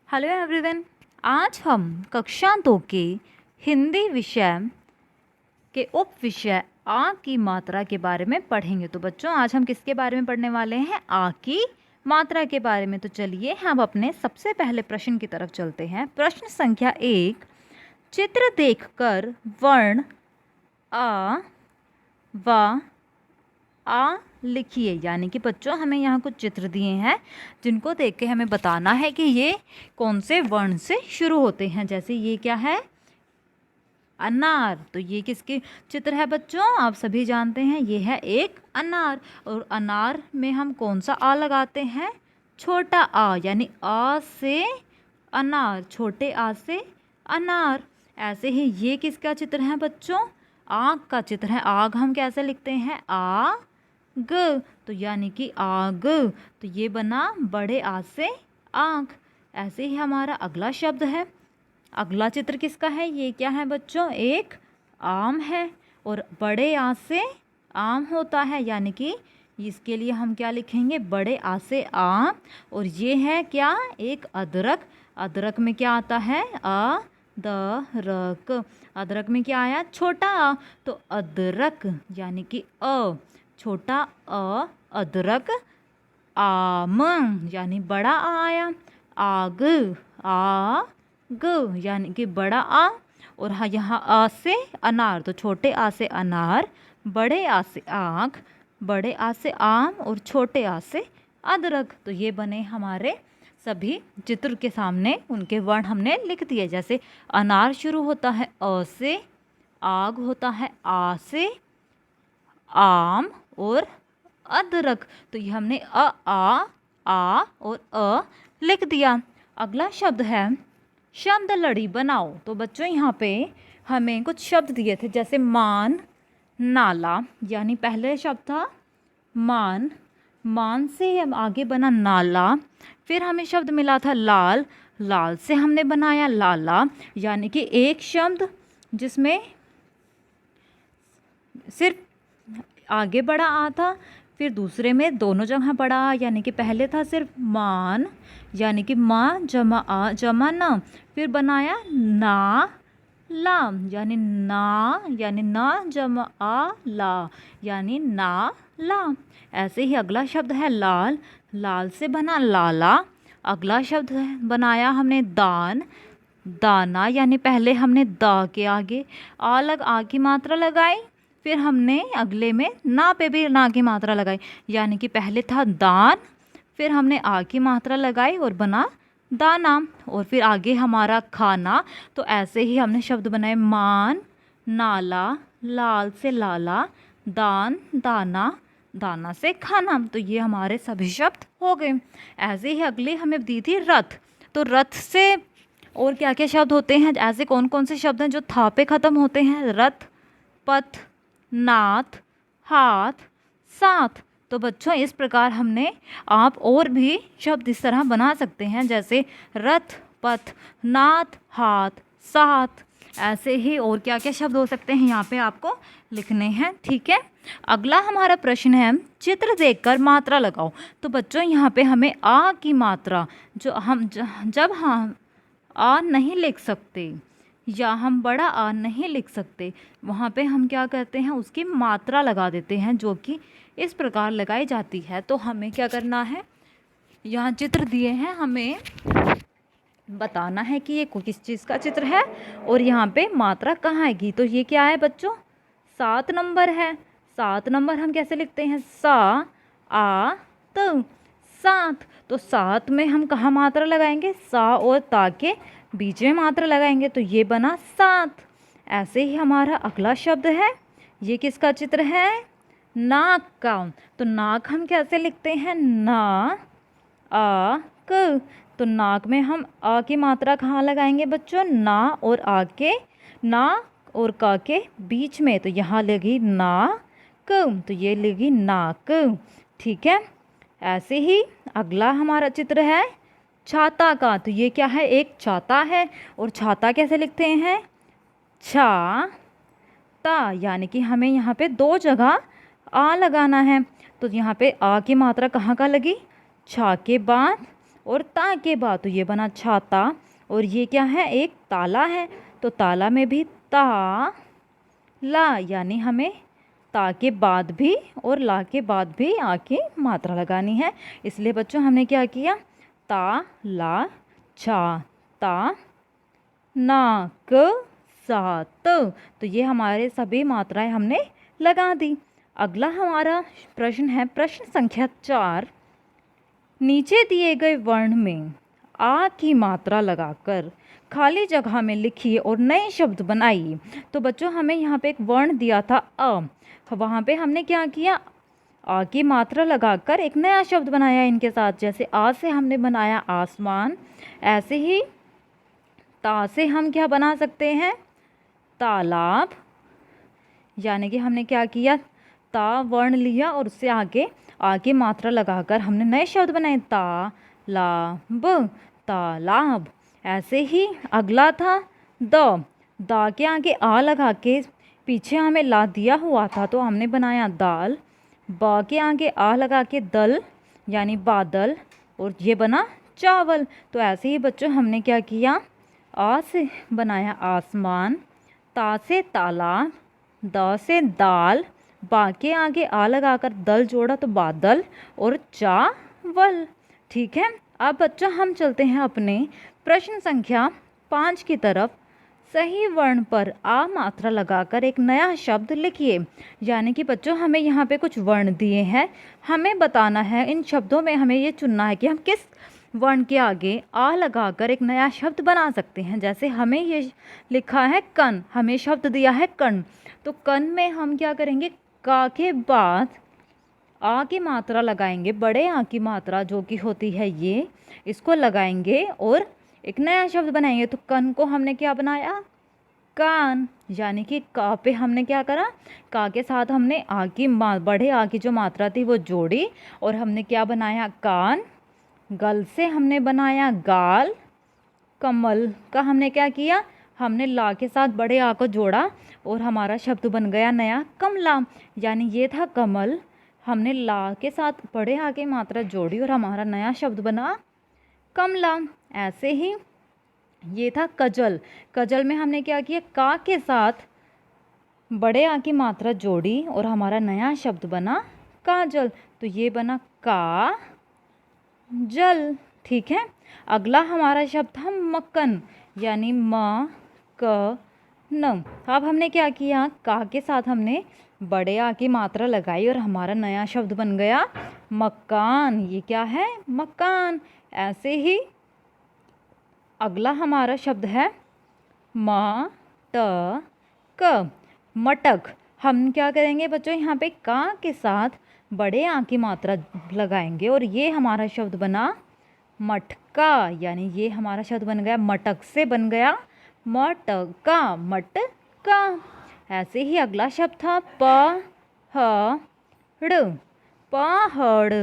Hello everyone. आज हम कक्षा 2 के हिंदी विषय के उप विषय आ की मात्रा के बारे में पढ़ेंगे। तो बच्चों, आज हम किसके बारे में पढ़ने वाले हैं? आ की मात्रा के बारे में। तो चलिए हम अपने सबसे पहले प्रश्न की तरफ चलते हैं। प्रश्न संख्या 1, चित्र देखकर वर्ण आ व आ लिखिए। यानी कि बच्चों, हमें यहाँ कुछ चित्र दिए हैं जिनको देख के हमें बताना है कि ये कौन से वर्ण से शुरू होते हैं। जैसे ये क्या है? अनार। तो ये किसके चित्र है बच्चों? आप सभी जानते हैं ये है एक अनार। और अनार में हम कौन सा आ लगाते हैं? छोटा आ, यानी आ से अनार, छोटे आ से अनार। ऐसे ही ये किसका चित्र है बच्चों? आग का चित्र है। आग हम कैसे लिखते हैं? आग। तो यानी कि आग। तो ये बना बड़े आ से आँख। ऐसे ही हमारा अगला शब्द है। अगला चित्र किसका है? ये क्या है बच्चों? एक आम है। और बड़े आ से आम होता है, यानी कि इसके लिए हम क्या लिखेंगे? बड़े आ से आम। और ये है क्या? एक अदरक। अदरक में क्या आता है? अदरक। अदरक में क्या आया? छोटा आ। तो अदरक यानी कि अ, छोटा अ, अदरक। आम यानी बड़ा आ आया। आग, आग यानी कि बड़ा आ। और हाँ, यहाँ आ से अनार, तो छोटे आ से अनार, बड़े आ से आँख, बड़े आ से आम और छोटे आ से अदरक। तो ये बने हमारे सभी चित्र के सामने, उनके वर्ण हमने लिख दिए। जैसे अनार शुरू होता है अ से, आग होता है आ से, आम और अदरक। तो ये हमने आ और अ लिख दिया। अगला शब्द है शब्द लड़ी बनाओ। तो बच्चों, यहाँ पे हमें कुछ शब्द दिए थे, जैसे मान, नाला। यानी पहले शब्द था मान, मान से हम आगे बना नाला। फिर हमें शब्द मिला था लाल, लाल से हमने बनाया लाला। यानी कि एक शब्द जिसमें सिर्फ आगे बड़ा आ था, फिर दूसरे में दोनों जगह बड़ा आ। यानी कि पहले था सिर्फ मान, यानी कि माँ जमा आ जमा ना। फिर बनाया ना ला, यानी ना जमा आ ला, यानी ना ला। ऐसे ही अगला शब्द है लाल, लाल से बना लाला। अगला शब्द बनाया हमने दान, दाना। यानी पहले हमने दा के आगे आ की मात्रा लगाई, फिर हमने अगले में ना पे भी ना की मात्रा लगाई। यानी कि पहले था दान, फिर हमने आ की मात्रा लगाई और बना दाना। और फिर आगे हमारा खाना। तो ऐसे ही हमने शब्द बनाए मान, नाला, लाल से लाला, दान, दाना, दाना से खाना। तो ये हमारे सभी शब्द हो गए। ऐसे ही अगले हमें दी थी रथ। तो रथ से और क्या क्या शब्द होते हैं? ऐसे कौन कौन से शब्द हैं जो था पे ख़त्म होते हैं? रथ, पथ, नाथ, हाथ, साथ। तो बच्चों, इस प्रकार हमने आप और भी शब्द इस तरह बना सकते हैं, जैसे रथ, पथ, नाथ, हाथ, साथ। ऐसे ही और क्या क्या शब्द हो सकते हैं यहाँ पे आपको लिखने हैं। ठीक है। अगला हमारा प्रश्न है चित्र देखकर मात्रा लगाओ। तो बच्चों, यहाँ पे हमें आ की मात्रा, जो हम जब हम आ नहीं लिख सकते या हम बड़ा आ नहीं लिख सकते, वहाँ पे हम क्या करते हैं? उसकी मात्रा लगा देते हैं, जो कि इस प्रकार लगाई जाती है। तो हमें क्या करना है? यहाँ चित्र दिए हैं, हमें बताना है कि ये किस चीज़ का चित्र है और यहाँ पे मात्रा कहाँ आएगी। तो ये क्या है बच्चों? 7 नंबर है। 7 नंबर हम कैसे लिखते हैं? सा आ त, सात। तो 7 में हम कहाँ मात्रा लगाएंगे? सा और ता के बीच में मात्रा लगाएंगे, तो ये बना 7। ऐसे ही हमारा अगला शब्द है, ये किसका चित्र है? नाक का। तो नाक हम कैसे लिखते हैं? ना आ क। तो नाक में हम आ की मात्रा कहाँ लगाएंगे बच्चों? ना और आ के, ना और का के बीच में। तो यहाँ लगी नाक, तो ये लगी नाक। ठीक है। ऐसे ही अगला हमारा चित्र है छाता का। तो ये क्या है? एक छाता है। और छाता कैसे लिखते हैं? छा ता। यानी कि हमें यहाँ पे 2 जगह आ लगाना है। तो यहाँ पे आ की मात्रा कहाँ का लगी? छा के बाद और ता के बाद तो ये बना छाता, और ये क्या है, एक ताला है, तो ताला में भी ता ला, यानी हमें ता के बाद भी और ला के बाद भी आ की मात्रा लगानी है। इसलिए बच्चों हमने क्या किया, ता ला छा ता ना क सा त, तो ये हमारे सभी मात्राएं हमने लगा दी। अगला हमारा प्रश्न है प्रश्न संख्या 4। नीचे दिए गए वर्ण में आ की मात्रा लगाकर खाली जगह में लिखिए और नए शब्द बनाइए। तो बच्चों हमें यहाँ पे एक वर्ण दिया था अ, वहाँ पे हमने क्या किया, आ की मात्रा लगाकर एक नया शब्द बनाया इनके साथ। जैसे आ से हमने बनाया आसमान, ऐसे ही ता से हम क्या बना सकते हैं, तालाब, यानी कि हमने क्या किया, ता वर्ण लिया और उससे आगे मात्रा लगाकर हमने नए शब्द बनाए, तालाब तालाब। ऐसे ही अगला था दा के आगे आ लगा के पीछे हमें ला दिया हुआ था, तो हमने बनाया दाल। बा के आगे आ लगा के दल, यानी बादल, और ये बना चावल। तो ऐसे ही बच्चों हमने क्या किया, आ से बनाया आसमान, ता से तालाब, द से दाल, बा के आगे आ लगाकर दल जोड़ा तो बादल, और चावल। ठीक है, अब बच्चों हम चलते हैं अपने प्रश्न संख्या 5 की तरफ। सही वर्ण पर आ मात्रा लगाकर एक नया शब्द लिखिए। यानी कि बच्चों हमें यहाँ पे कुछ वर्ण दिए हैं, हमें बताना है, इन शब्दों में हमें ये चुनना है कि हम किस वर्ण के आगे आ लगाकर एक नया शब्द बना सकते हैं। जैसे हमें ये लिखा है कन, हमें शब्द दिया है कण, तो कन में हम क्या करेंगे, का के बाद आ की मात्रा लगाएंगे, बड़े आ की मात्रा जो कि होती है ये, इसको लगाएंगे और एक नया शब्द बनाएंगे। तो कन को हमने क्या बनाया, कान, यानी कि का पे हमने क्या करा, का के साथ हमने आ की बड़े आ की जो मात्रा थी वो जोड़ी, और हमने क्या बनाया, कान। गल से हमने बनाया गाल। कमल का हमने क्या किया, हमने ला के साथ बड़े आ को जोड़ा और हमारा शब्द बन गया नया कमला, यानी ये था कमल, हमने ला के साथ बड़े आ की मात्रा जोड़ी और हमारा नया शब्द बना कमला। ऐसे ही ये था कजल। कजल में हमने क्या किया, का के साथ बड़े आ की मात्रा जोड़ी और हमारा नया शब्द बना काजल, तो ये बना का जल। ठीक है, अगला हमारा शब्द था मक्कन, यानी म क न। अब हमने क्या किया, का के साथ हमने बड़े आ की मात्रा लगाई और हमारा नया शब्द बन गया मकान। ये क्या है, मकान। ऐसे ही अगला हमारा शब्द है म ट क, मटक। हम क्या करेंगे बच्चों, यहाँ पे का के साथ बड़े आ की मात्रा लगाएंगे और ये हमारा शब्द बना मटका, यानी ये हमारा शब्द बन गया मटक से बन गया मटका, मटका। ऐसे ही अगला शब्द था पहाड़, पहाड़।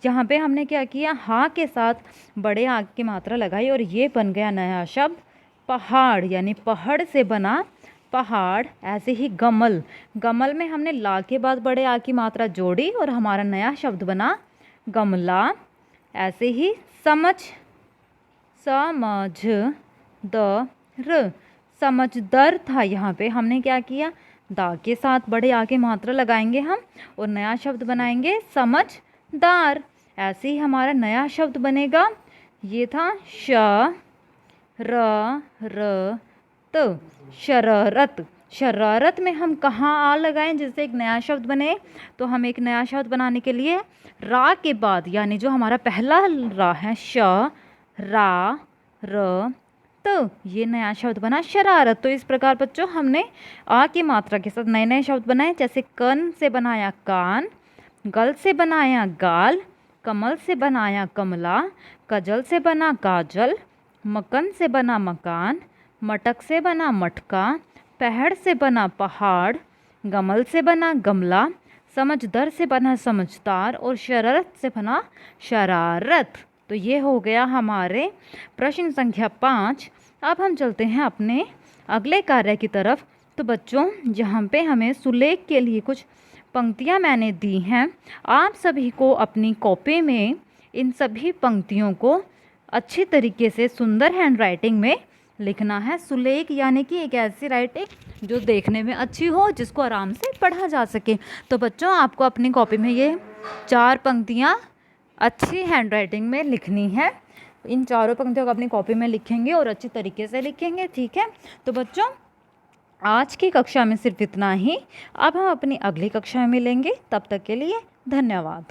यहाँ पे हमने क्या किया, हा के साथ बड़े आ की मात्रा लगाई और ये बन गया नया शब्द पहाड़, यानी पहाड़ से बना पहाड़। ऐसे ही गमल, गमल में हमने ला के बाद बड़े आ की मात्रा जोड़ी और हमारा नया शब्द बना गमला। ऐसे ही समझ, समझदार, समझदार था। यहाँ पे हमने क्या किया, दा के साथ बड़े आ की मात्रा लगाएंगे हम और नया शब्द बनाएंगे समझदार। ऐसे ही हमारा नया शब्द बनेगा, ये था शरारत, शरारत। शरारत में हम कहाँ आ लगाएं जिससे एक नया शब्द बने, तो हम एक नया शब्द बनाने के लिए रा के बाद, यानी जो हमारा पहला रा है श रा र त, ये नया शब्द बना शरारत। तो इस प्रकार बच्चों हमने आ की मात्रा के साथ नए नए शब्द बनाए। जैसे कन से बनाया कान, गल से बनाया गाल, कमल से बनाया कमला, कजल से बना काजल, मकन से बना मकान, मटक से बना मटका, पहाड़ से बना पहाड़, गमल से बना गमला, समझदार से बना समझदार और शरारत से बना शरारत। तो ये हो गया हमारे प्रश्न संख्या 5। अब हम चलते हैं अपने अगले कार्य की तरफ। तो बच्चों यहाँ पे हमें सुलेख के लिए कुछ पंक्तियाँ मैंने दी हैं, आप सभी को अपनी कॉपी में इन सभी पंक्तियों को अच्छी तरीके से सुंदर हैंडराइटिंग में लिखना है। सुलेख यानी कि एक ऐसी राइटिंग जो देखने में अच्छी हो, जिसको आराम से पढ़ा जा सके। तो बच्चों आपको अपनी कॉपी में ये 4 पंक्तियाँ अच्छी हैंडराइटिंग में लिखनी है। इन चारों पंक्तियों को अपनी कॉपी में लिखेंगे और अच्छी तरीके से लिखेंगे, ठीक है। तो बच्चों आज की कक्षा में सिर्फ इतना ही। अब हम अपनी अगली कक्षा में मिलेंगे, तब तक के लिए धन्यवाद।